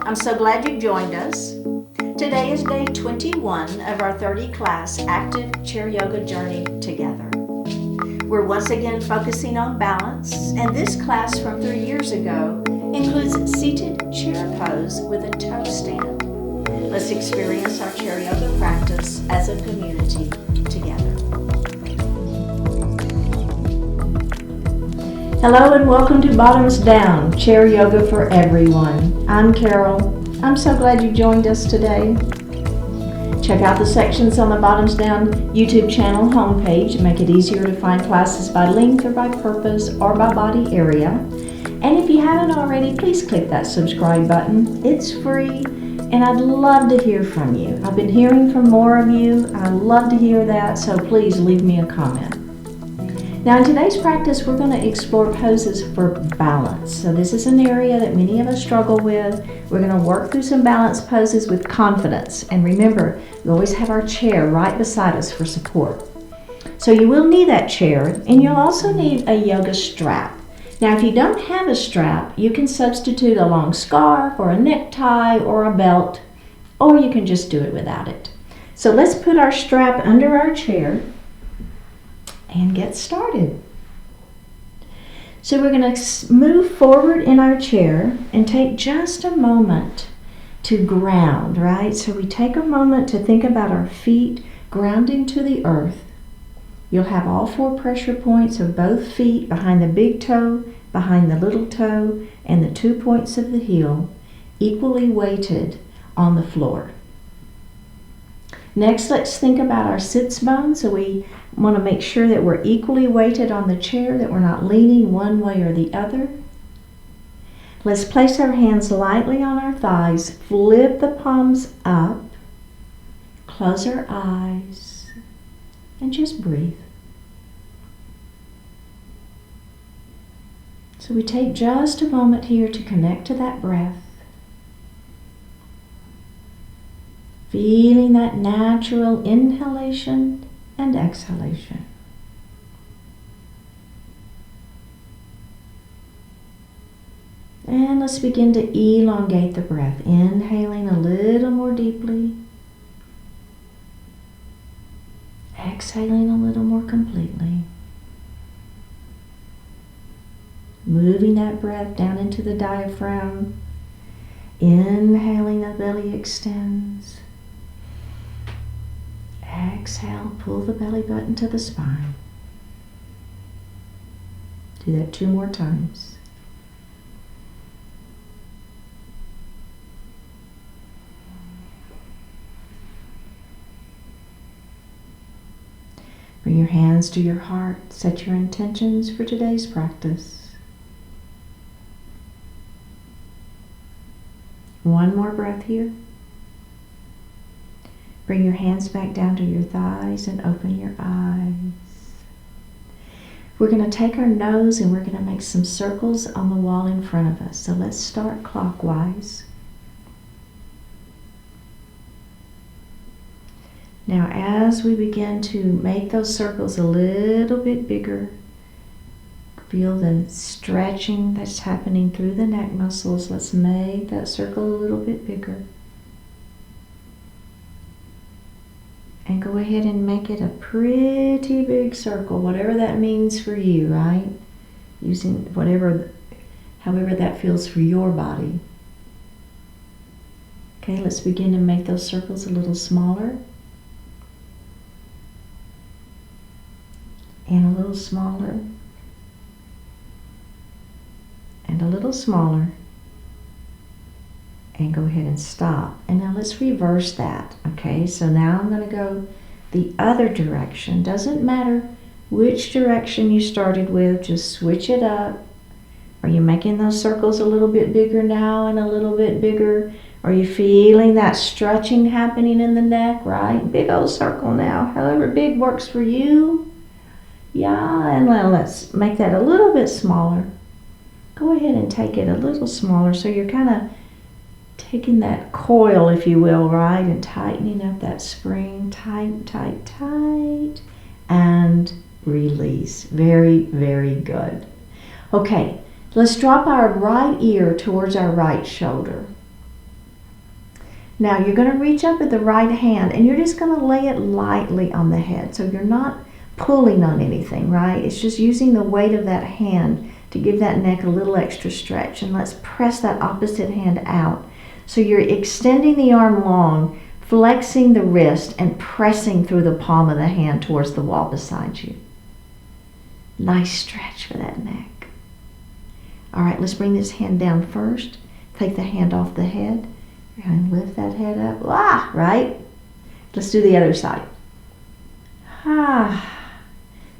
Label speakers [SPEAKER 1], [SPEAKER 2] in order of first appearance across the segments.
[SPEAKER 1] I'm so glad you joined us. Today is day 21 of our 30-class active chair yoga journey together. We're once again focusing on balance, and this class from 3 years ago includes seated chair pose with a toe stand. Let's experience our chair yoga practice as a community together. Hello and welcome to Bottoms Down, Chair Yoga for Everyone. I'm Carol. I'm so glad you joined us today. Check out the sections on the Bottoms Down YouTube channel homepage to make it easier to find classes by length or by purpose or by body area. And if you haven't already, please click that subscribe button. It's free and I'd love to hear from you. I've been hearing from more of you. I love to hear that, so please leave me a comment. Now in today's practice, we're going to explore poses for balance. So this is an area that many of us struggle with. We're going to work through some balance poses with confidence. And remember, we always have our chair right beside us for support. So you will need that chair, and you'll also need a yoga strap. Now if you don't have a strap, you can substitute a long scarf or a necktie or a belt, or you can just do it without it. So let's put our strap under our chair and get started. So we're going to move forward in our chair and take just a moment to ground, right? So we take a moment to think about our feet grounding to the earth. You'll have all 4 pressure points of both feet behind the big toe, behind the little toe, and the 2 points of the heel equally weighted on the floor. Next, let's think about our sits bones. So we want to make sure that we're equally weighted on the chair, that we're not leaning one way or the other. Let's place our hands lightly on our thighs, flip the palms up, close our eyes, and just breathe. So we take just a moment here to connect to that breath. Feeling that natural inhalation and exhalation. And let's begin to elongate the breath, inhaling a little more deeply, exhaling a little more completely. Moving that breath down into the diaphragm, inhaling, the belly extends. Exhale, pull the belly button to the spine. Do that 2 more times. Bring your hands to your heart. Set your intentions for today's practice. 1 more breath here. Bring your hands back down to your thighs and open your eyes. We're going to take our nose and we're going to make some circles on the wall in front of us. So let's start clockwise. Now as we begin to make those circles a little bit bigger, feel the stretching that's happening through the neck muscles. Let's make that circle a little bit bigger. And go ahead and make it a pretty big circle, whatever that means for you, right? Using however that feels for your body. Okay, let's begin to make those circles a little smaller. And a little smaller. And a little smaller. And go ahead and stop. And now let's reverse that. Okay, so now I'm going to go the other direction. Doesn't matter which direction you started with, just switch it up. Are you making those circles a little bit bigger now and a little bit bigger? Are you feeling that stretching happening in the neck, right? Big old circle now, however big works for you. Yeah, and now let's make that a little bit smaller. Go ahead and take it a little smaller so you're kind of taking that coil, if you will, right, and tightening up that spring, tight, tight, tight, and release. Very, very good. Okay, let's drop our right ear towards our right shoulder. Now you're going to reach up with the right hand and you're just going to lay it lightly on the head. So you're not pulling on anything, right? It's just using the weight of that hand to give that neck a little extra stretch. And let's press that opposite hand out. So you're extending the arm long, flexing the wrist, and pressing through the palm of the hand towards the wall beside you. Nice stretch for that neck. All right, let's bring this hand down first. Take the hand off the head and lift that head up. Ah, right? Let's do the other side. Ah.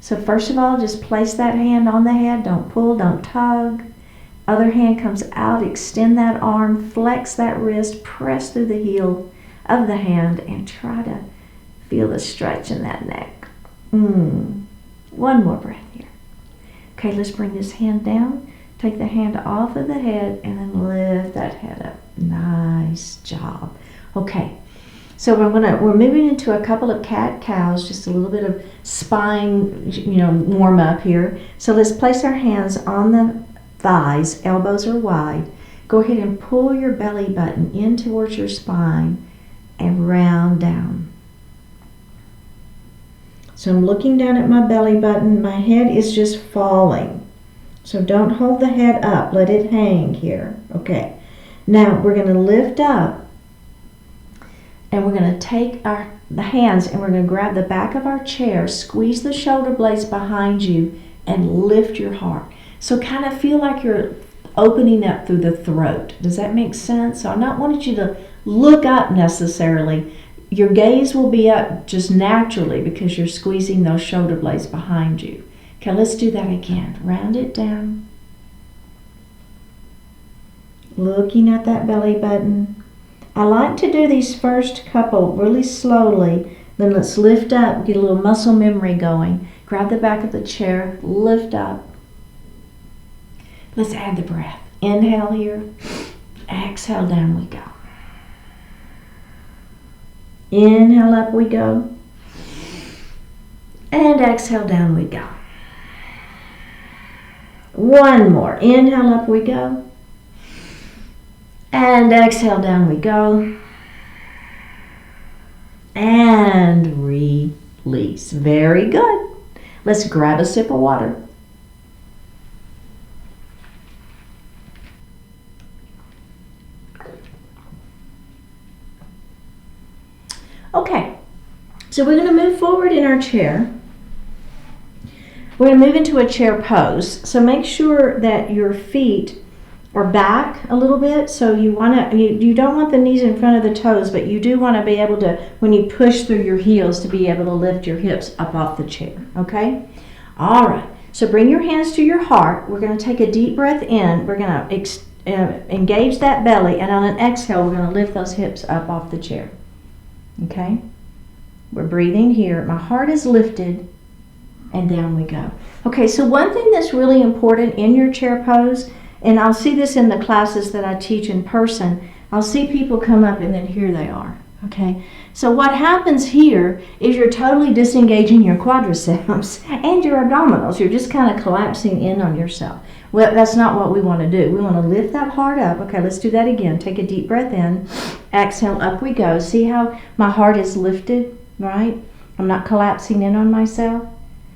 [SPEAKER 1] So first of all, just place that hand on the head. Don't pull, don't tug. Other hand comes out, extend that arm, flex that wrist, press through the heel of the hand, and try to feel the stretch in that neck. One more breath here. Okay, let's bring this hand down. Take the hand off of the head and then lift that head up. Nice job. Okay, so we're moving into a couple of cat-cows, just a little bit of spine, warm up here. So let's place our hands on the thighs, elbows are wide. Go ahead and pull your belly button in towards your spine and round down. So I'm looking down at my belly button. My head is just falling. So don't hold the head up. Let it hang here. Okay. Now we're going to lift up and we're going to take the hands and we're going to grab the back of our chair, squeeze the shoulder blades behind you, and lift your heart. So kind of feel like you're opening up through the throat. Does that make sense? So I'm not wanting you to look up necessarily. Your gaze will be up just naturally because you're squeezing those shoulder blades behind you. Okay, let's do that again. Round it down. Looking at that belly button. I like to do these first couple really slowly. Then let's lift up, get a little muscle memory going. Grab the back of the chair, lift up. Let's add the breath. Inhale here. Exhale, down we go. Inhale, up we go. And exhale, down we go. One more. Inhale, up we go. And exhale, down we go. And release. Very good. Let's grab a sip of water. Okay, so we're going to move forward in our chair. We're going to move into a chair pose. So make sure that your feet are back a little bit. So you don't want the knees in front of the toes, but you do want to be able to, when you push through your heels, to be able to lift your hips up off the chair. Okay? All right. So bring your hands to your heart. We're going to take a deep breath in. We're going to engage that belly, and on an exhale, we're going to lift those hips up off the chair. Okay? We're breathing here. My heart is lifted, and down we go. Okay, so one thing that's really important in your chair pose, and I'll see this in the classes that I teach in person, I'll see people come up and then here they are. Okay, so what happens here is you're totally disengaging your quadriceps and your abdominals. You're just kind of collapsing in on yourself. Well, that's not what we want to do. We want to lift that heart up. Okay, let's do that again. Take a deep breath in. Exhale, up we go. See how my heart is lifted, right? I'm not collapsing in on myself.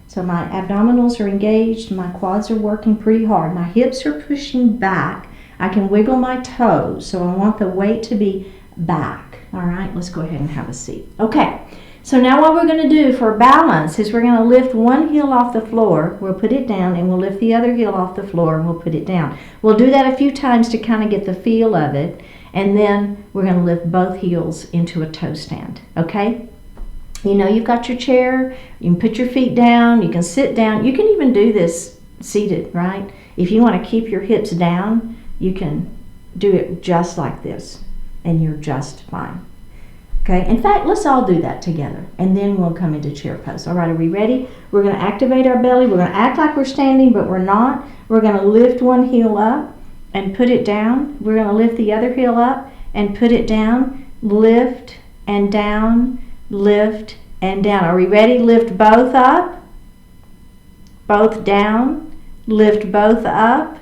[SPEAKER 1] So my abdominals are engaged. My quads are working pretty hard. My hips are pushing back. I can wiggle my toes. So I want the weight to be back. All right, let's go ahead and have a seat. Okay, so now what we're going to do for balance is we're going to lift one heel off the floor. We'll put it down, and we'll lift the other heel off the floor, and we'll put it down. We'll do that a few times to kind of get the feel of it, and then we're going to lift both heels into a toe stand, okay? You know you've got your chair. You can put your feet down. You can sit down. You can even do this seated, right? If you want to keep your hips down, you can do it just like this, and you're just fine. Okay, in fact, let's all do that together, and then we'll come into chair pose. All right, are we ready? We're going to activate our belly. We're going to act like we're standing, but we're not. We're going to lift one heel up and put it down. We're going to lift the other heel up and put it down. Lift and down, lift and down. Are we ready? Lift both up, both down, lift both up,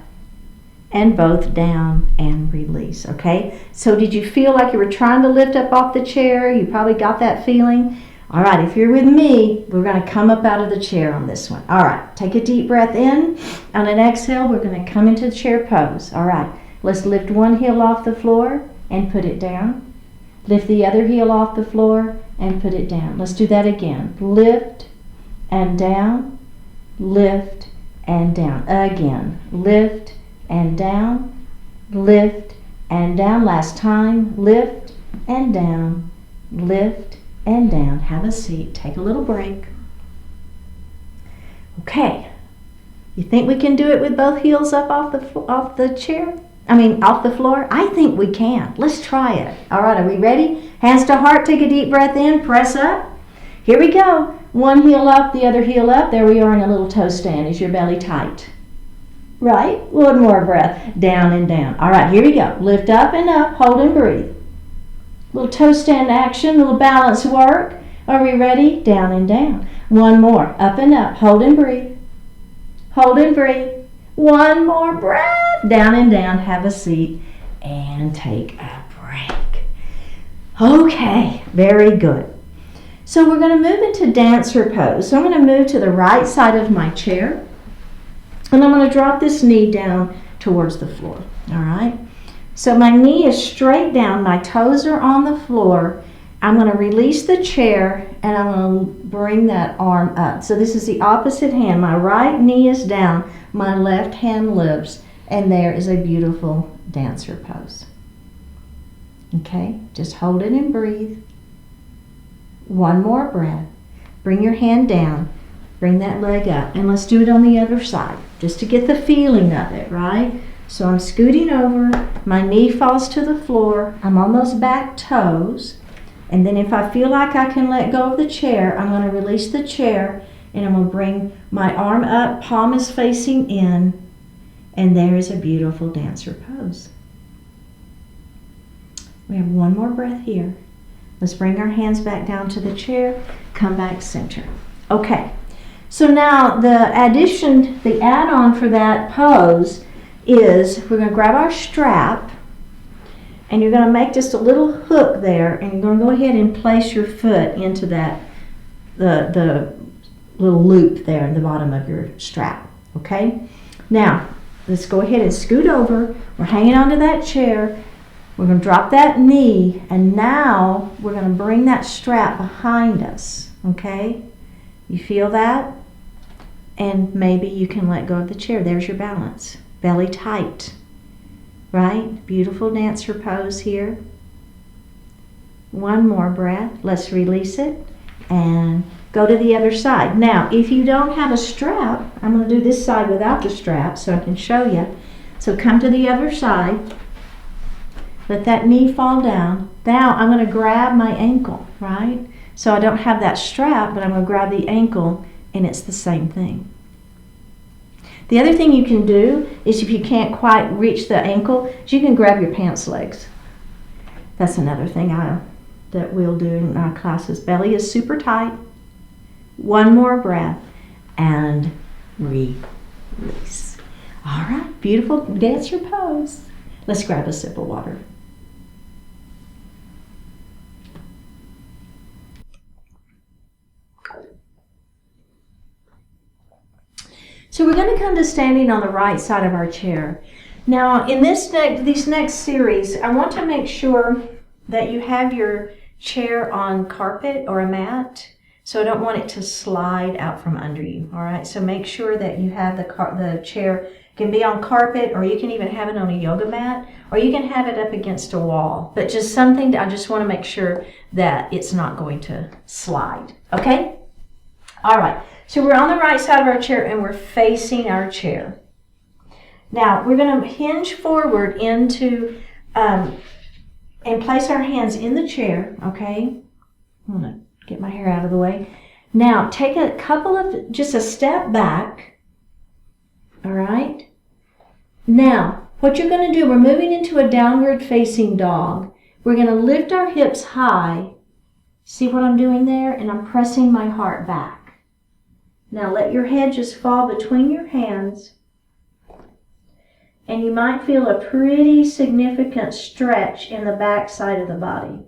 [SPEAKER 1] and both down and release, okay? So did you feel like you were trying to lift up off the chair? You probably got that feeling. All right, if you're with me, we're going to come up out of the chair on this one. All right, take a deep breath in. On an exhale, we're going to come into the chair pose. All right, let's lift one heel off the floor and put it down. Lift the other heel off the floor and put it down. Let's do that again. Lift and down, lift and down. Again, lift and down, lift and down. Last time, lift and down, lift and down. Have a seat, take a little break. Okay, you think we can do it with both heels up off the chair? Off the floor? I think we can. Let's try it. All right, are we ready? Hands to heart, take a deep breath in, press up. Here we go. One heel up, the other heel up. There we are in a little toe stand. Is your belly tight? Right? One more breath. Down and down. All right, here we go. Lift up and up, hold and breathe. Little toe stand action, little balance work. Are we ready? Down and down. One more. Up and up. Hold and breathe. Hold and breathe. One more breath. Down and down. Have a seat and take a break. Okay, very good. So we're going to move into dancer pose. So I'm going to move to the right side of my chair. And I'm going to drop this knee down towards the floor. All right? So my knee is straight down, my toes are on the floor. I'm going to release the chair and I'm going to bring that arm up. So this is the opposite hand. My right knee is down, my left hand lifts, and there is a beautiful dancer pose. Okay, just hold it and breathe. One more breath. Bring your hand down, bring that leg up, and let's do it on the other side, just to get the feeling of it, right? So I'm scooting over, my knee falls to the floor, I'm on those back toes, and then if I feel like I can let go of the chair, I'm going to release the chair and I'm going to bring my arm up, palm is facing in, and there is a beautiful dancer pose. We have one more breath here. Let's bring our hands back down to the chair, come back center. Okay, so now the add-on for that pose is we're going to grab our strap and you're going to make just a little hook there and you're going to go ahead and place your foot into that the little loop there in the bottom of your strap. Okay, now let's go ahead and scoot over. We're hanging onto that chair. We're going to drop that knee and now we're going to bring that strap behind us. Okay, you feel that? And maybe you can let go of the chair. There's your balance. Belly tight, right? Beautiful dancer pose here. One more breath. Let's release it and go to the other side. Now, if you don't have a strap, I'm going to do this side without the strap so I can show you. So come to the other side. Let that knee fall down. Now I'm going to grab my ankle, right? So I don't have that strap, but I'm going to grab the ankle and it's the same thing. The other thing you can do is if you can't quite reach the ankle, is you can grab your pants legs. That's another thing that we'll do in our classes. Belly is super One more breath and release. All right, beautiful dancer pose. Let's grab a sip of water. So we're going to come to standing on the right side of our chair. Now in these next series, I want to make sure that you have your chair on carpet or a mat. So I don't want it to slide out from under you. All right, so make sure that you have the chair can be on carpet, or you can even have it on a yoga mat, or you can have it up against a wall. But just something, I just want to make sure that it's not going to slide. Okay? All right. So we're on the right side of our chair and we're facing our chair. Now we're going to hinge forward into and place our hands in the chair. Okay? I'm going to get my hair out of the way. Now take just a step back. All right? Now, what you're going to do, we're moving into a downward facing dog. We're going to lift our hips high. See what I'm doing there? And I'm pressing my heart back. Now let your head just fall between your hands. and you might feel a pretty significant stretch in the back side of the body.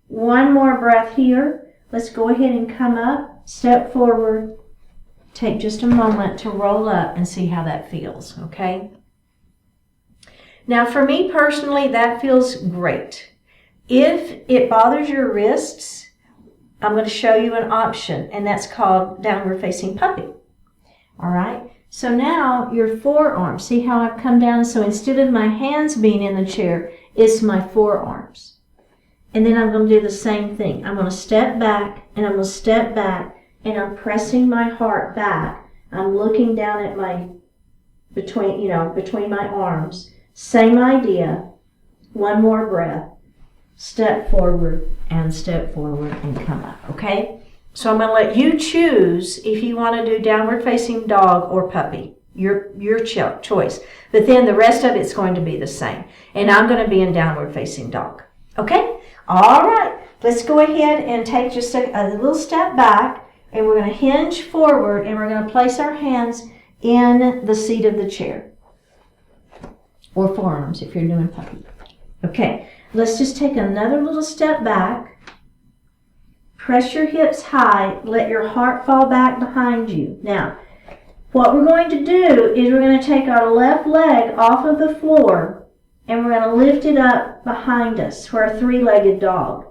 [SPEAKER 1] One more breath here. Let's go ahead and come up, step forward, take just a moment to roll up and see how that feels, okay? Now for me personally, that feels great. If it bothers your wrists, I'm going to show you an option, and that's called downward facing puppy. All right, so now your forearms, see how I've come down? So instead of my hands being in the chair, it's my forearms. And then I'm going to do the same thing. I'm going to step back, and I'm going to step back, and I'm pressing my heart back. I'm looking down at my, between my arms. Same idea. One more breath. Step forward and come up, okay? So I'm going to let you choose if you want to do downward facing dog or puppy. Your choice. But then the rest of it's going to be the same. And I'm going to be in downward facing dog. Okay? All right. Let's go ahead and take just a little step back, and we're going to hinge forward, and we're going to place our hands in the seat of the chair. Or forearms if you're doing puppy. Okay. Let's just take another little step back. Press your hips high. Let your heart fall back behind you. Now, what we're going to do is we're going to take our left leg off of the floor, and we're going to lift it up behind us for a three-legged dog.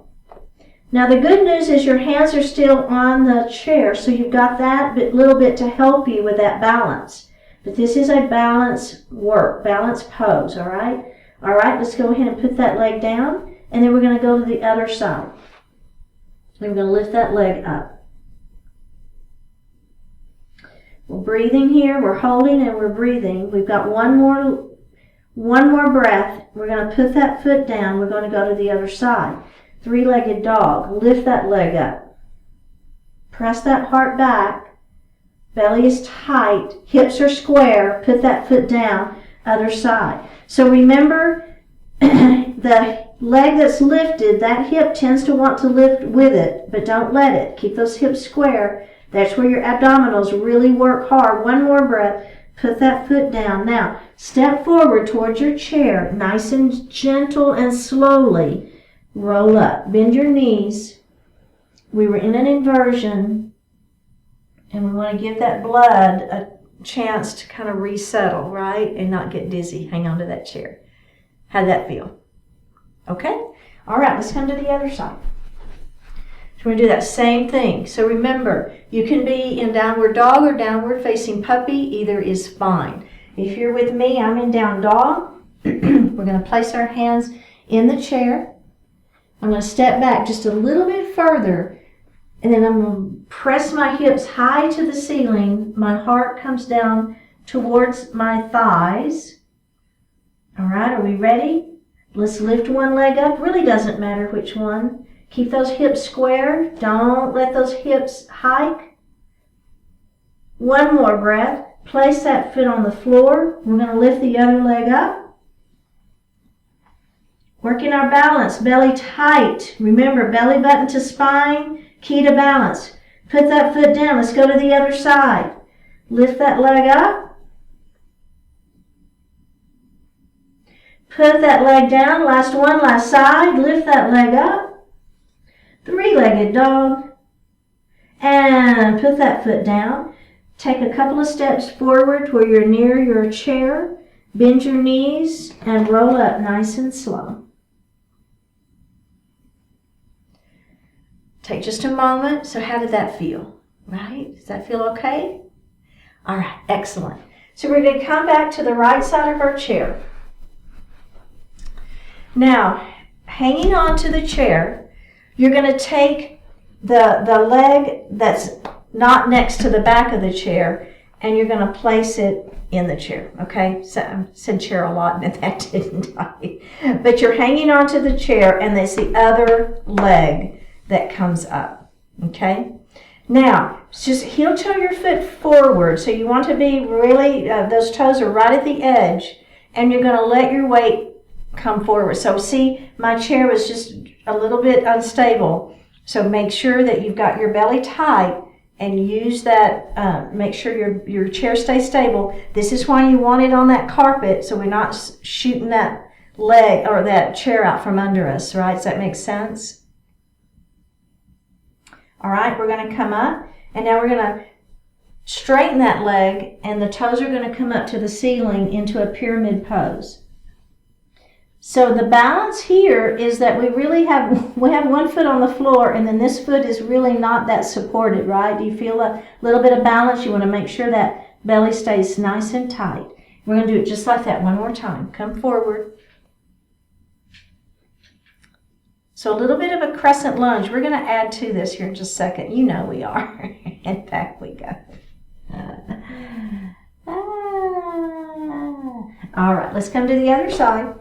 [SPEAKER 1] Now, the good news is your hands are still on the chair, so you've got that little bit to help you with that balance. But this is a balance pose, all right? All right, let's go ahead and put that leg down, and then we're going to go to the other side. And we're going to lift that leg up. We're breathing here, we're holding, and we're breathing. We've got one more breath. We're going to put that foot down. We're going to go to the other side. Three-legged dog. Lift that leg up. Press that heart back. Belly is tight. Hips are square. Put that foot down. Other side. So remember, the leg that's lifted, that hip tends to want to lift with it, but don't let it. Keep those hips square. That's where your abdominals really work hard. One more breath. Put that foot down. Now, step forward towards your chair, nice and gentle and slowly. Roll up. Bend your knees. We were in an inversion, and we want to give that blood a chance to kind of resettle, right? And not get dizzy. Hang on to that chair. How'd that feel? Okay? All right, let's come to the other side. So we're going to do that same thing. So remember, you can be in downward dog or downward facing puppy. Either is fine. If you're with me, I'm in down dog. We're going to place our hands in the chair. I'm going to step back just a little bit further, and then I'm going to press my hips high to the ceiling. My heart comes down towards my thighs. All right, are we ready? Let's lift one leg up. Really doesn't matter which one. Keep those hips square. Don't let those hips hike. One more breath. Place that foot on the floor. We're going to lift the other leg up. Working our balance. Belly tight. Remember, belly button to spine. Key to balance. Put that foot down. Let's go to the other side. Lift that leg up. Put that leg down. Last one, last side. Lift that leg up. Three-legged dog. And put that foot down. Take a couple of steps forward to where you're near your chair. Bend your knees and roll up nice and slow. Take just a moment. So how did that feel? Right? Does that feel okay? All right, excellent. So we're going to come back to the right side of our chair. Now, hanging on to the chair, you're going to take the leg that's not next to the back of the chair, and you're going to place it in the chair, okay? So I said chair a lot, and that didn't I? But you're hanging on to the chair, and there's the other leg that comes up, okay? Now, just heel toe your foot forward. So you want to be really, those toes are right at the edge, and you're going to let your weight come forward. So see, my chair was just a little bit unstable. So make sure that you've got your belly tight and use that, make sure your chair stays stable. This is why you want it on that carpet, so we're not shooting that leg or that chair out from under us, right? Does that make sense? All right, we're going to come up, and now we're going to straighten that leg, and the toes are going to come up to the ceiling into a pyramid pose. So the balance here is that we have one foot on the floor, and then this foot is really not that supported, right? Do you feel a little bit of balance? You want to make sure that belly stays nice and tight. We're going to do it just like that one more time. Come forward. So a little bit of a crescent lunge. We're going to add to this here in just a second. You know we are. And back we go. All right, let's come to the other side.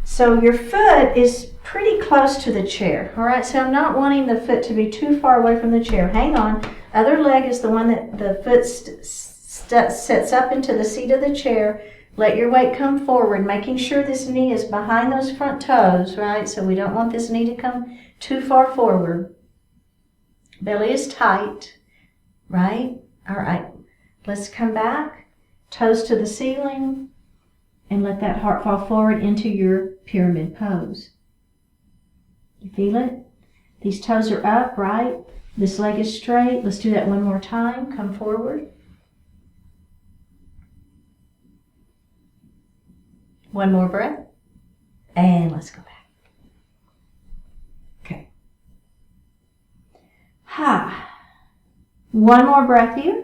[SPEAKER 1] So your foot is pretty close to the chair. All right, so I'm not wanting the foot to be too far away from the chair. Hang on. Other leg is the one that the foot sets up into the seat of the chair. Let your weight come forward, making sure this knee is behind those front toes, right? So we don't want this knee to come too far forward. Belly is tight, right? All right, let's come back. Toes to the ceiling, and let that heart fall forward into your pyramid pose. You feel it? These toes are up, right? This leg is straight. Let's do that one more time. Come forward. One more breath, and let's go back. Okay. One more breath here.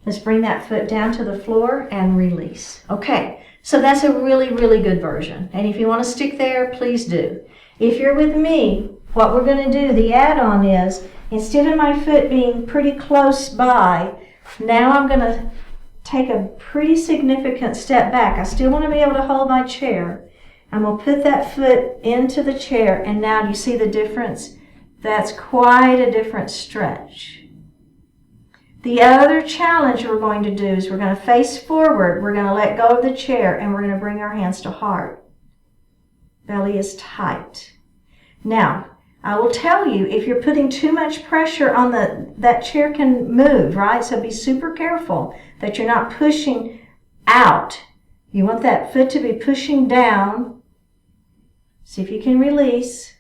[SPEAKER 1] Let's bring that foot down to the floor and release. Okay, so that's a really, really good version. And if you want to stick there, please do. If you're with me, what we're going to do, the add-on is, instead of my foot being pretty close by, now I'm going to take a pretty significant step back. I still want to be able to hold my chair. I'm going to put that foot into the chair, and now do you see the difference? That's quite a different stretch. The other challenge we're going to do is we're going to face forward. We're going to let go of the chair, and we're going to bring our hands to heart. Belly is tight. Now, I will tell you, if you're putting too much pressure on that chair can move, right? So be super careful that you're not pushing out. You want that foot to be pushing down. See if you can release.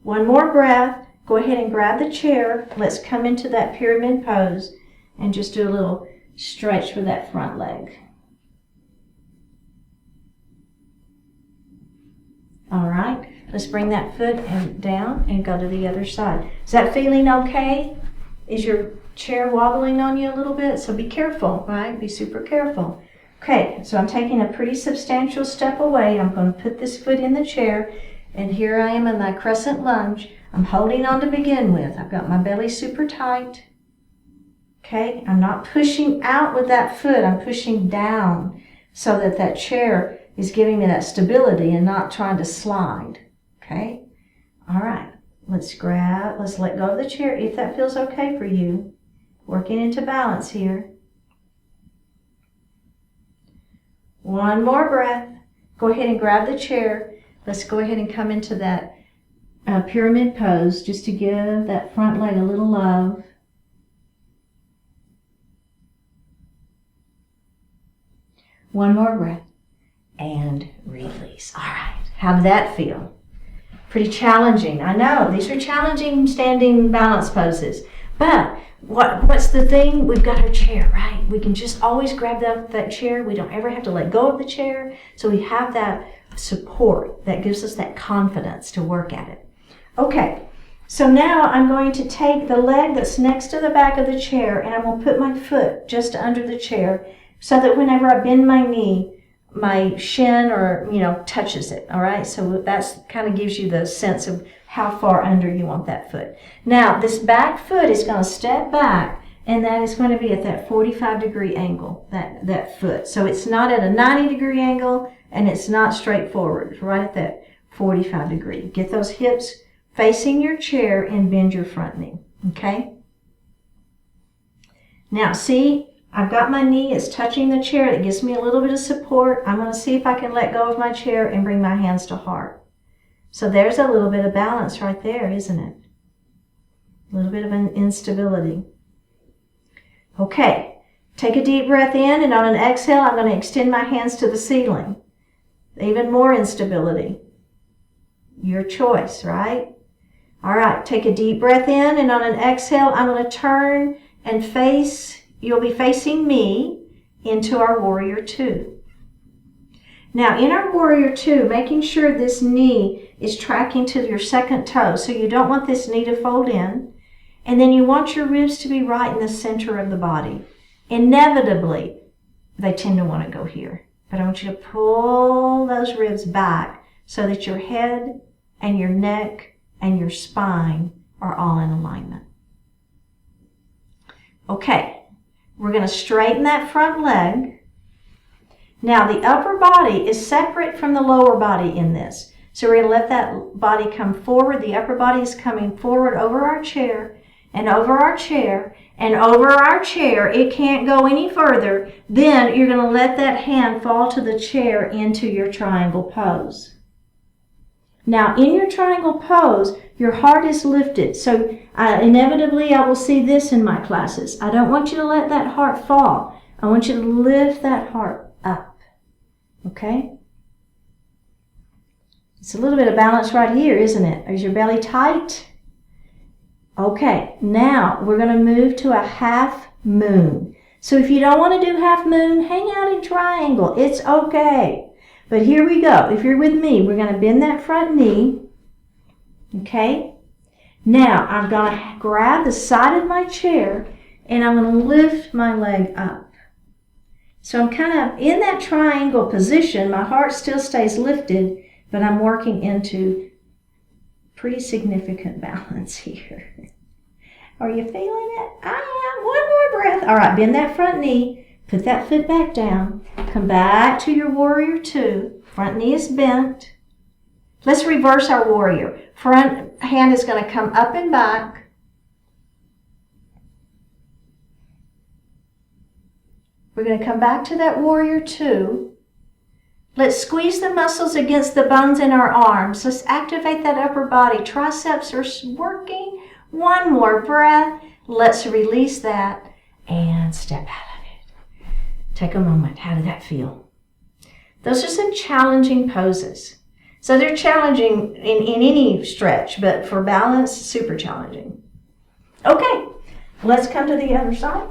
[SPEAKER 1] One more breath. Go ahead and grab the chair. Let's come into that pyramid pose and just do a little stretch for that front leg. All right, let's bring that foot down and go to the other side. Is that feeling okay? Is your chair wobbling on you a little bit? So be careful, right? Be super careful. Okay, so I'm taking a pretty substantial step away. I'm going to put this foot in the chair, and here I am in my crescent lunge. I'm holding on to begin with. I've got my belly super tight. Okay, I'm not pushing out with that foot. I'm pushing down so that that chair is giving me that stability and not trying to slide. Okay, all right. Let's let go of the chair if that feels okay for you. Working into balance here. One more breath. Go ahead and grab the chair. Let's go ahead and come into that pyramid pose just to give that front leg a little love. One more breath and release. All right. How did that feel? Pretty challenging. I know these are challenging standing balance poses, but what's the thing? We've got our chair, right? We can just always grab that chair. We don't ever have to let go of the chair. So we have that support that gives us that confidence to work at it. Okay, so now I'm going to take the leg that's next to the back of the chair, and I'm going to put my foot just under the chair so that whenever I bend my knee, my shin touches it. All right, so that's kind of gives you the sense of how far under you want that foot. Now this back foot is going to step back, and that is going to be at that 45-degree angle, that foot. So it's not at a 90-degree angle, and it's not straight forward. It's right at that 45-degree. Get those hips facing your chair and bend your front knee. Okay. Now see, I've got my knee, it's touching the chair. It gives me a little bit of support. I'm going to see if I can let go of my chair and bring my hands to heart. So there's a little bit of balance right there, isn't it? A little bit of an instability. Okay, take a deep breath in, and on an exhale, I'm going to extend my hands to the ceiling. Even more instability. Your choice, right? All right, take a deep breath in, and on an exhale, I'm going to turn and face, you'll be facing me into our Warrior Two. Now, in our Warrior Two, making sure this knee is tracking to your second toe, so you don't want this knee to fold in, and then you want your ribs to be right in the center of the body. Inevitably, they tend to want to go here, but I want you to pull those ribs back so that your head and your neck and your spine are all in alignment. Okay, we're going to straighten that front leg. Now the upper body is separate from the lower body in this. So we're going to let that body come forward. The upper body is coming forward over our chair and over our chair and over our chair. It can't go any further. Then you're going to let that hand fall to the chair into your triangle pose. Now, in your triangle pose, your heart is lifted. So inevitably, I will see this in my classes. I don't want you to let that heart fall. I want you to lift that heart up. Okay? It's a little bit of balance right here, isn't it? Is your belly tight? Okay, now we're going to move to a half moon. So if you don't want to do half moon, hang out in triangle. It's okay. But here we go. If you're with me, we're going to bend that front knee. Okay? Now, I'm going to grab the side of my chair and I'm going to lift my leg up. So I'm kind of in that triangle position. My heart still stays lifted, but I'm working into pretty significant balance here. Are you feeling it? I am. One more breath. All right, bend that front knee. Put that foot back down. Come back to your Warrior Two. Front knee is bent. Let's reverse our warrior. Front hand is going to come up and back. We're going to come back to that Warrior Two. Let's squeeze the muscles against the bones in our arms. Let's activate that upper body. Triceps are working. One more breath. Let's release that and step out. Take a moment. How did that feel? Those are some challenging poses. So they're challenging in any stretch, but for balance, super challenging. Okay, let's come to the other side.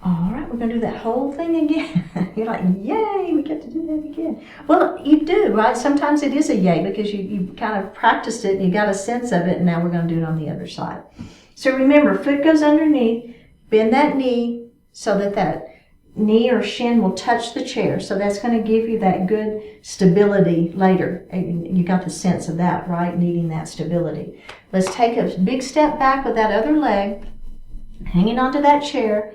[SPEAKER 1] All right, we're going to do that whole thing again. You're like, yay, we get to do that again. Well, you do, right? Sometimes it is a yay because you kind of practiced it and you got a sense of it, and now we're going to do it on the other side. So remember, foot goes underneath. Bend that knee so that that knee or shin will touch the chair. So that's going to give you that good stability later. You got the sense of that, right? Needing that stability. Let's take a big step back with that other leg, hanging onto that chair.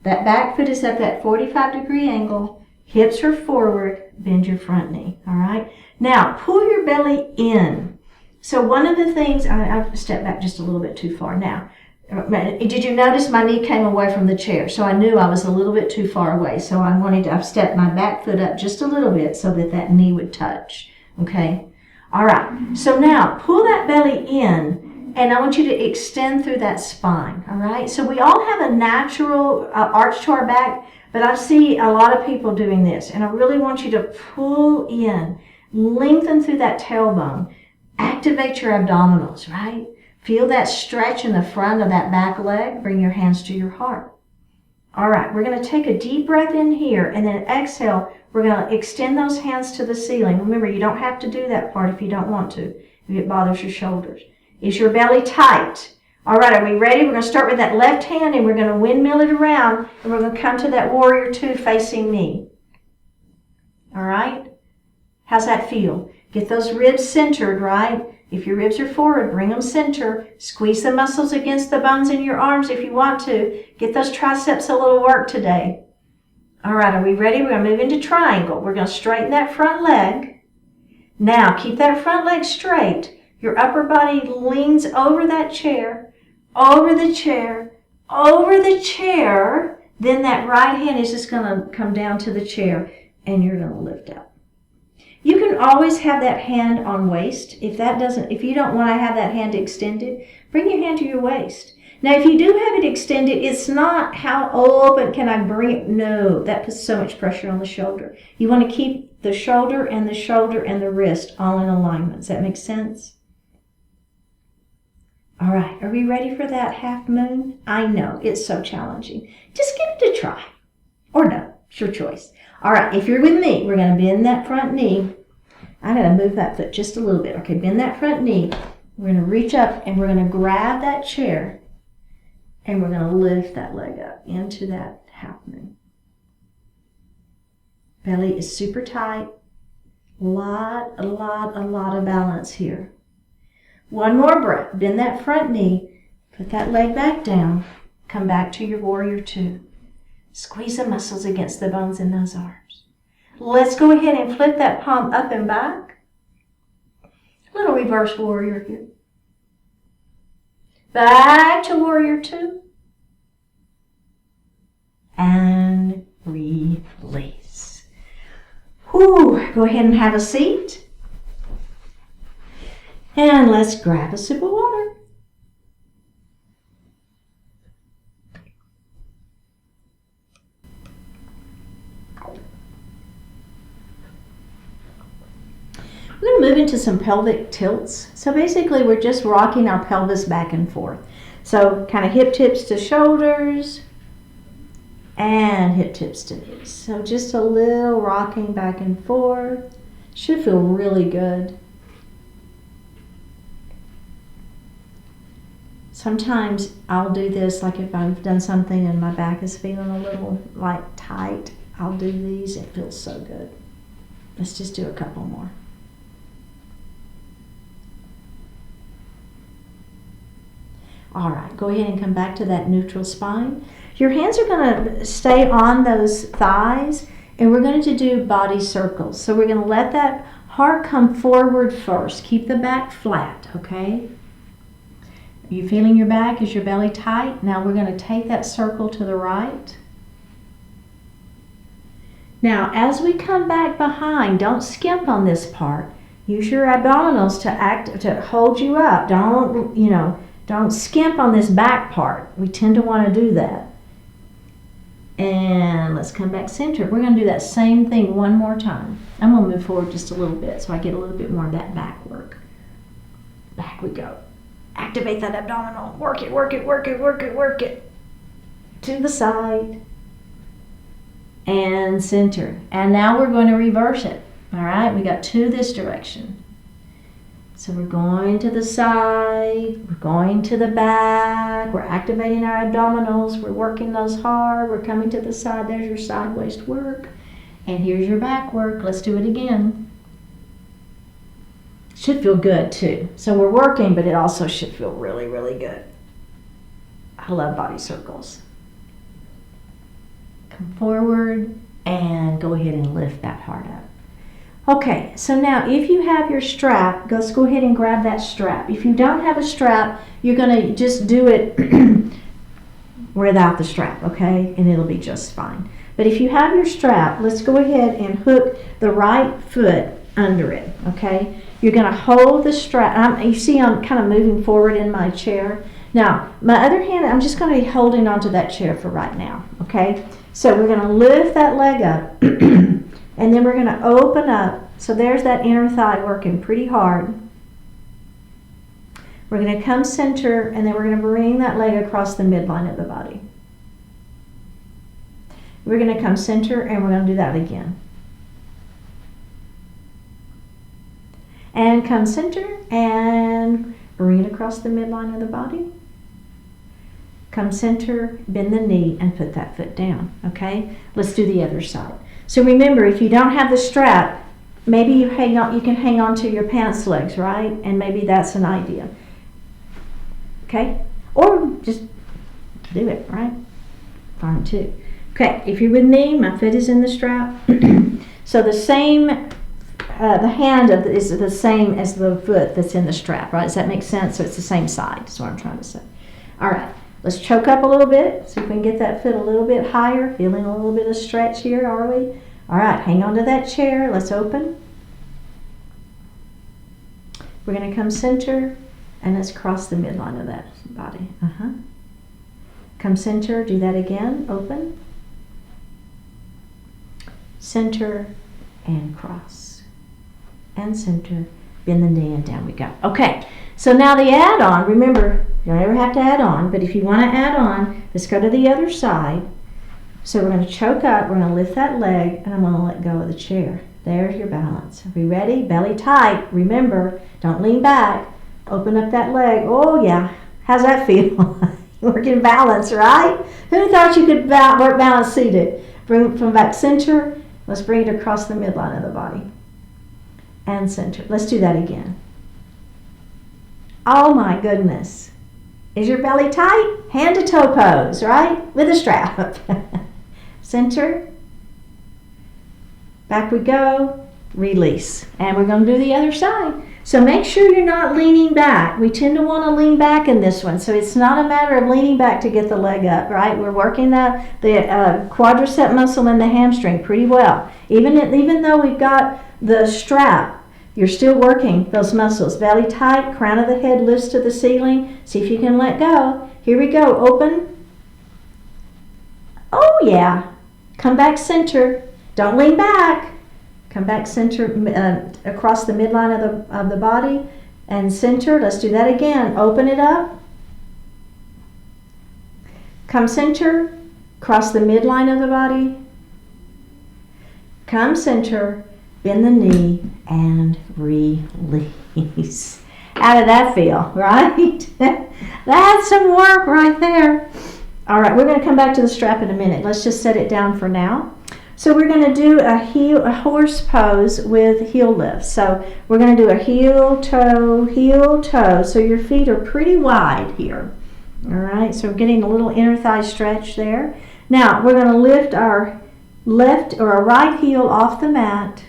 [SPEAKER 1] That back foot is at that 45-degree angle. Hips are forward. Bend your front knee, all right? Now, pull your belly in. So one of the things, I've stepped back just a little bit too far now. Did you notice my knee came away from the chair? So I knew I was a little bit too far away. So I wanted to step my back foot up just a little bit so that that knee would touch. Okay? All right. So now pull that belly in, and I want you to extend through that spine. All right? So we all have a natural arch to our back, but I see a lot of people doing this. And I really want you to pull in, lengthen through that tailbone, activate your abdominals, right? Feel that stretch in the front of that back leg. Bring your hands to your heart. All right, we're going to take a deep breath in here, and then exhale. We're going to extend those hands to the ceiling. Remember, you don't have to do that part if you don't want to, if it bothers your shoulders. Is your belly tight? All right, are we ready? We're going to start with that left hand, and we're going to windmill it around, and we're going to come to that Warrior Two facing me. All right? How's that feel? Get those ribs centered, right? If your ribs are forward, bring them center. Squeeze the muscles against the bones in your arms if you want to. Get those triceps a little work today. All right, are we ready? We're going to move into triangle. We're going to straighten that front leg. Now, keep that front leg straight. Your upper body leans over that chair, over the chair, over the chair. Then that right hand is just going to come down to the chair, and you're going to lift up. You can always have that hand on waist. If you don't want to have that hand extended, bring your hand to your waist. Now, if you do have it extended, it's not how open can I bring it? No, that puts so much pressure on the shoulder. You want to keep the shoulder and the shoulder and the wrist all in alignment. Does that make sense? All right, are we ready for that half moon? I know, it's so challenging. Just give it a try. Or no, it's your choice. All right, if you're with me, we're going to bend that front knee. I'm going to move that foot just a little bit. Okay, bend that front knee. We're going to reach up and we're going to grab that chair. And we're going to lift that leg up into that half moon. Belly is super tight. A lot of balance here. One more breath. Bend that front knee. Put that leg back down. Come back to your warrior two. Squeeze the muscles against the bones in those arms. Let's go ahead and flip that palm up and back. Little reverse warrior here. Back to warrior two. And release. Whew. Go ahead and have a seat. And let's grab a sip of water. We're going to move into some pelvic tilts. So basically we're just rocking our pelvis back and forth. So kind of hip tips to shoulders and hip tips to knees. So just a little rocking back and forth. Should feel really good. Sometimes I'll do this, like if I've done something and my back is feeling a little like tight, I'll do these. It feels so good. Let's just do a couple more. All right, go ahead and come back to that neutral spine. Your hands are going to stay on those thighs, and we're going to do body circles. So we're going to let that heart come forward first. Keep the back flat, okay? Are you feeling your back? Is your belly tight? Now we're going to take that circle to the right. Now, as we come back behind, don't skimp on this part. Use your abdominals to hold you up. Don't skimp on this back part. We tend to want to do that. And let's come back center. We're going to do that same thing one more time. I'm going to move forward just a little bit so I get a little bit more of that back work. Back we go. Activate that abdominal. Work it, work it, work it, work it, work it. To the side. And center. And now we're going to reverse it. All right, we got two this direction. So we're going to the side, we're going to the back, we're activating our abdominals, we're working those hard, we're coming to the side. There's your side waist work. And here's your back work. Let's do it again. Should feel good too. So we're working, but it also should feel really, really good. I love body circles. Come forward and go ahead and lift that heart up. Okay, so now if you have your strap, let's go ahead and grab that strap. If you don't have a strap, you're going to just do it without the strap, okay? And it'll be just fine. But if you have your strap, let's go ahead and hook the right foot under it, okay? You're going to hold the strap. You see I'm kind of moving forward in my chair. Now, my other hand, I'm just going to be holding onto that chair for right now, okay? So we're going to lift that leg up. And then we're going to open up. So there's that inner thigh working pretty hard. We're going to come center, and then we're going to bring that leg across the midline of the body. We're going to come center, and we're going to do that again. And come center, and bring it across the midline of the body. Come center, bend the knee, and put that foot down, okay? Let's do the other side. So remember, if you don't have the strap, maybe you can hang on to your pants legs, right? And maybe that's an idea. Okay? Or just do it, right? Fine too. Okay, if you're with me, my foot is in the strap. So the hand is the same as the foot that's in the strap, right? Does that make sense? So it's the same side, that's what I'm trying to say. All right. Let's choke up a little bit, see if we can get that foot a little bit higher. Feeling a little bit of stretch here, are we? All right, hang on to that chair. Let's open. We're going to come center, and let's cross the midline of that body. Come center, do that again, open. Center, and cross. And center, bend the knee, and down we go. Okay, so now the add-on, remember, you don't ever have to add on, but if you want to add on, let's go to the other side. So we're going to choke up, we're going to lift that leg, and I'm going to let go of the chair. There's your balance. Are we ready? Belly tight. Remember, don't lean back. Open up that leg. Oh, yeah. How's that feel? Working balance, right? Who thought you could work balance seated? Bring it from back center. Let's bring it across the midline of the body. And center. Let's do that again. Oh, my goodness. Is your belly tight? Hand to toe pose, right? With a strap. Center. Back we go, release. And we're going to do the other side. So make sure you're not leaning back. We tend to want to lean back in this one. So it's not a matter of leaning back to get the leg up, right? We're working the quadricep muscle and the hamstring pretty well. Even though we've got the strap, you're still working those muscles. Belly tight, crown of the head lifts to the ceiling. See if you can let go. Here we go, open. Oh yeah. Come back center. Don't lean back. Come back center across the midline of the body and center. Let's do that again. Open it up. Come center. Cross the midline of the body. Come center. Bend the knee and release. How did that feel, right? That's some work right there. All right, we're going to come back to the strap in a minute. Let's just set it down for now. So we're going to do a horse pose with heel lift. So we're going to do a heel, toe. So your feet are pretty wide here. All right, so we're getting a little inner thigh stretch there. Now we're going to lift our left or our right heel off the mat,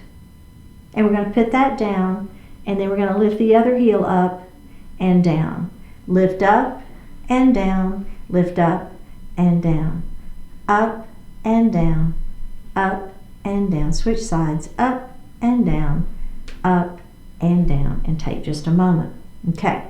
[SPEAKER 1] and we're going to put that down, and then we're going to lift the other heel up and down. Lift up and down, lift up and down, up and down. Up and down. Switch sides. Up and down. Up and down. And take just a moment. Okay.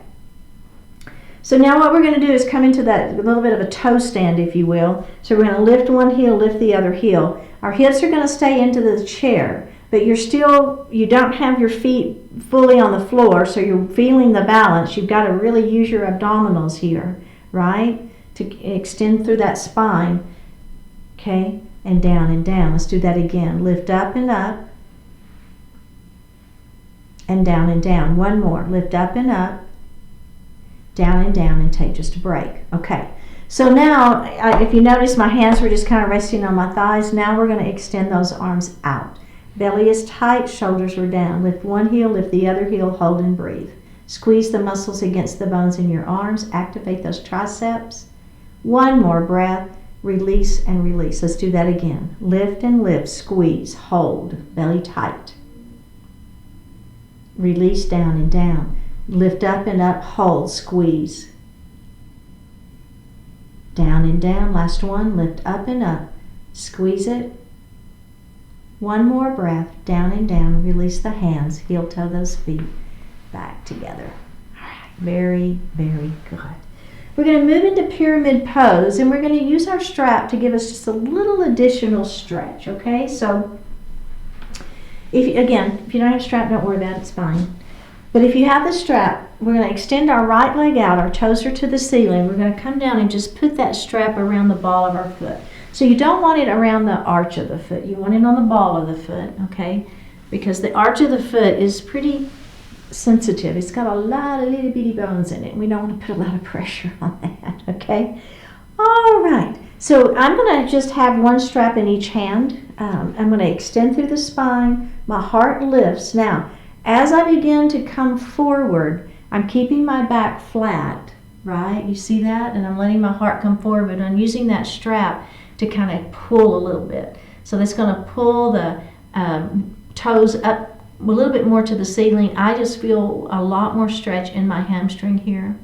[SPEAKER 1] So now what we're going to do is come into that little bit of a toe stand, if you will. So we're going to lift one heel, lift the other heel. Our hips are going to stay into the chair, but you don't have your feet fully on the floor, so you're feeling the balance. You've got to really use your abdominals here, right? To extend through that spine. Okay. And down and down. Let's do that again. Lift up and up. And down and down. One more. Lift up and up. Down and take just a break. Okay. So now, if you notice, my hands were just kind of resting on my thighs. Now we're going to extend those arms out. Belly is tight. Shoulders are down. Lift one heel. Lift the other heel. Hold and breathe. Squeeze the muscles against the bones in your arms. Activate those triceps. One more breath. Release and release. Let's do that again. Lift and lift, squeeze, hold, belly tight. Release down and down. Lift up and up, hold, squeeze. Down and down, last one, lift up and up, squeeze it. One more breath, down and down, release the hands, heel toe those feet back together. All right, very, very good. We're going to move into pyramid pose, and we're going to use our strap to give us just a little additional stretch, okay? So, if you don't have a strap, don't worry about it, it's fine. But if you have the strap, we're going to extend our right leg out, our toes are to the ceiling. We're going to come down and just put that strap around the ball of our foot. So you don't want it around the arch of the foot. You want it on the ball of the foot, okay? Because the arch of the foot is pretty sensitive. It's got a lot of little bitty bones in it. We don't want to put a lot of pressure on that, okay? All right. So I'm going to just have one strap in each hand. I'm going to extend through the spine. My heart lifts. Now, as I begin to come forward, I'm keeping my back flat, right? You see that? And I'm letting my heart come forward, but I'm using that strap to kind of pull a little bit. So that's going to pull the toes up a little bit more to the ceiling. I just feel a lot more stretch in my hamstring here.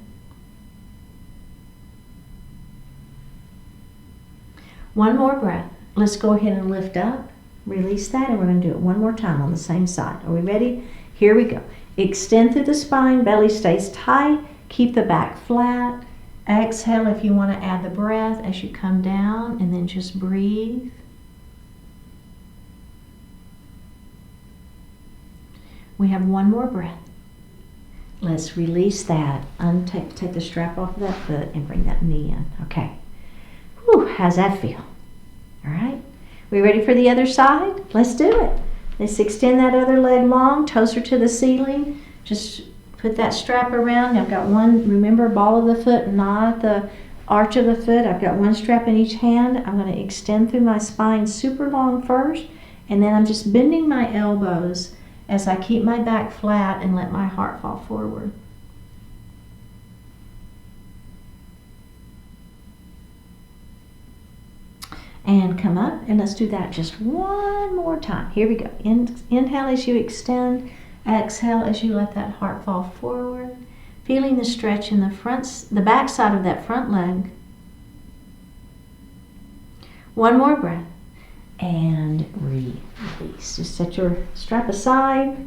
[SPEAKER 1] One more breath. Let's go ahead and lift up, release that, and we're going to do it one more time on the same side. Are we ready? Here we go. Extend through the spine, belly stays tight, keep the back flat. Exhale if you want to add the breath as you come down, and then just breathe. We have one more breath. Let's release that. Take the strap off of that foot and bring that knee in. Okay. Whew, how's that feel? All right. We ready for the other side? Let's do it. Let's extend that other leg long, toes are to the ceiling. Just put that strap around. I've got one, remember, ball of the foot, not the arch of the foot. I've got one strap in each hand. I'm going to extend through my spine super long first, and then I'm just bending my elbows as I keep my back flat and let my heart fall forward. And come up, and let's do that just one more time. Here we go. Inhale as you extend. Exhale as you let that heart fall forward. Feeling the stretch in the back side of that front leg. One more breath. And release. Just set your strap aside.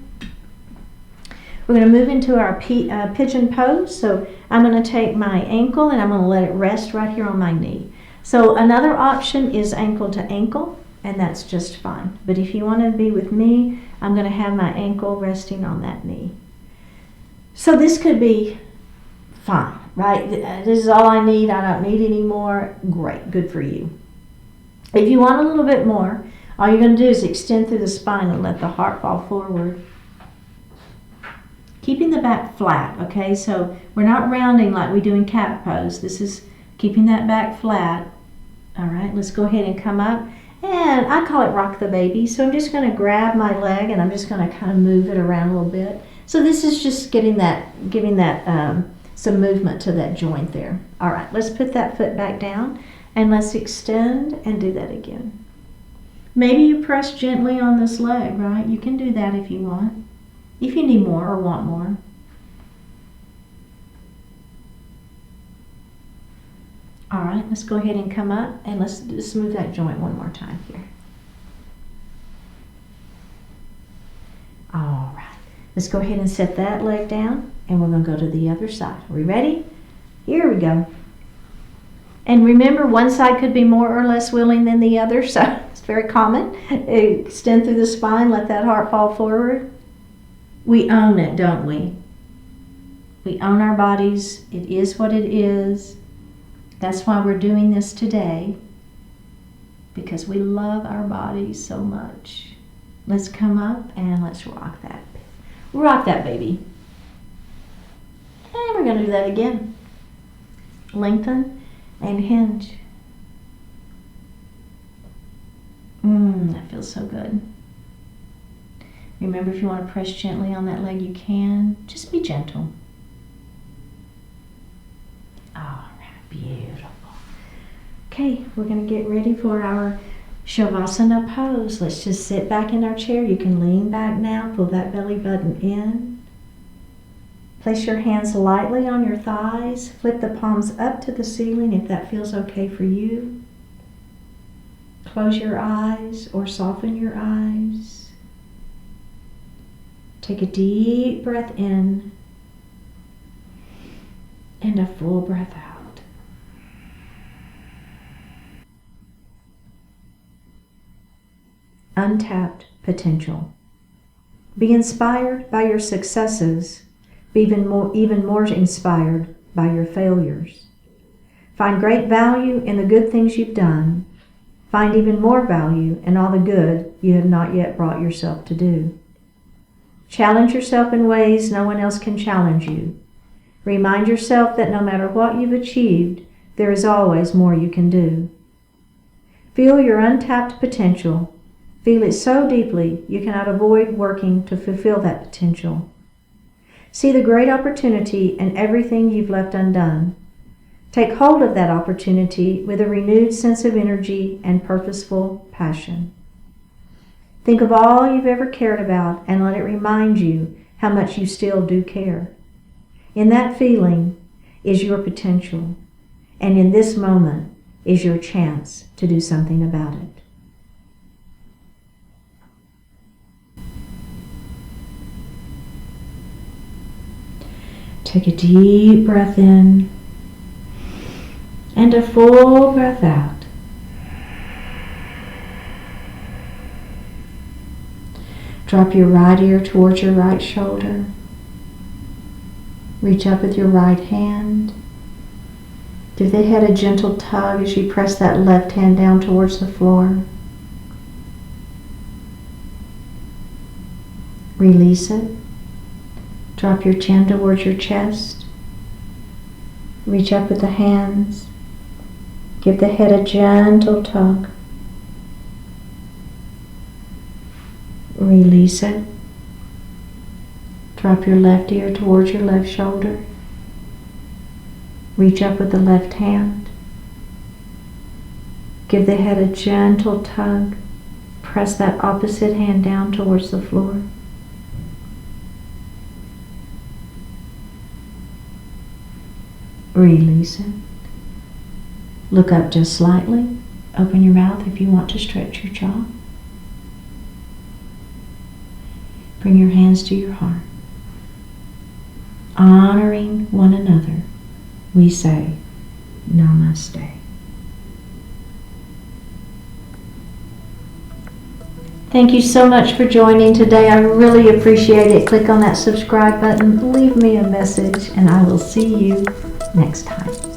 [SPEAKER 1] We're going to move into our pigeon pose. So I'm going to take my ankle and I'm going to let it rest right here on my knee. So another option is ankle to ankle, and that's just fine. But if you want to be with me, I'm going to have my ankle resting on that knee. So this could be fine, right? This is all I need. I don't need any more. Great, good for you. If you want a little bit more, all you're going to do is extend through the spine and let the heart fall forward. Keeping the back flat, okay? So we're not rounding like we do in cat pose. This is keeping that back flat. All right, let's go ahead and come up. And I call it rock the baby. So I'm just going to grab my leg and I'm just going to kind of move it around a little bit. So this is just giving that some movement to that joint there. All right, let's put that foot back down and let's extend and do that again. Maybe you press gently on this leg, right? You can do that if you want. If you need more or want more. All right, let's go ahead and come up and let's just move that joint one more time here. All right, let's go ahead and set that leg down and we're going to go to the other side. Are we ready? Here we go. And remember, one side could be more or less willing than the other, so it's very common. Extend through the spine, let that heart fall forward. We own it, don't we? We own our bodies. It is what it is. That's why we're doing this today, because we love our bodies so much. Let's come up and let's rock that. Rock that baby. And we're going to do that again. Lengthen and hinge. That feels so good. Remember, if you want to press gently on that leg, you can. Just be gentle. All right, beautiful. Okay, we're going to get ready for our Shavasana pose. Let's just sit back in our chair. You can lean back now, pull that belly button in. Place your hands lightly on your thighs. Flip the palms up to the ceiling if that feels okay for you. Close your eyes or soften your eyes. Take a deep breath in and a full breath out. Untapped potential. Be inspired by your successes. Be even more inspired by your failures. Find great value in the good things you've done. Find even more value in all the good you have not yet brought yourself to do. Challenge yourself in ways no one else can challenge you. Remind yourself that no matter what you've achieved, there is always more you can do. Feel your untapped potential. Feel it so deeply you cannot avoid working to fulfill that potential. See the great opportunity in everything you've left undone. Take hold of that opportunity with a renewed sense of energy and purposeful passion. Think of all you've ever cared about and let it remind you how much you still do care. In that feeling is your potential, and in this moment is your chance to do something about it. Take a deep breath in and a full breath out. Drop your right ear towards your right shoulder. Reach up with your right hand. Give the head a gentle tug as you press that left hand down towards the floor. Release it. Drop your chin towards your chest. Reach up with the hands. Give the head a gentle tug. Release it. Drop your left ear towards your left shoulder. Reach up with the left hand. Give the head a gentle tug. Press that opposite hand down towards the floor. Release it. Look up just slightly. Open your mouth if you want to stretch your jaw. Bring your hands to your heart. Honoring one another, we say Namaste. Thank you so much for joining today. I really appreciate it. Click on that subscribe button, leave me a message, and I will see you next time.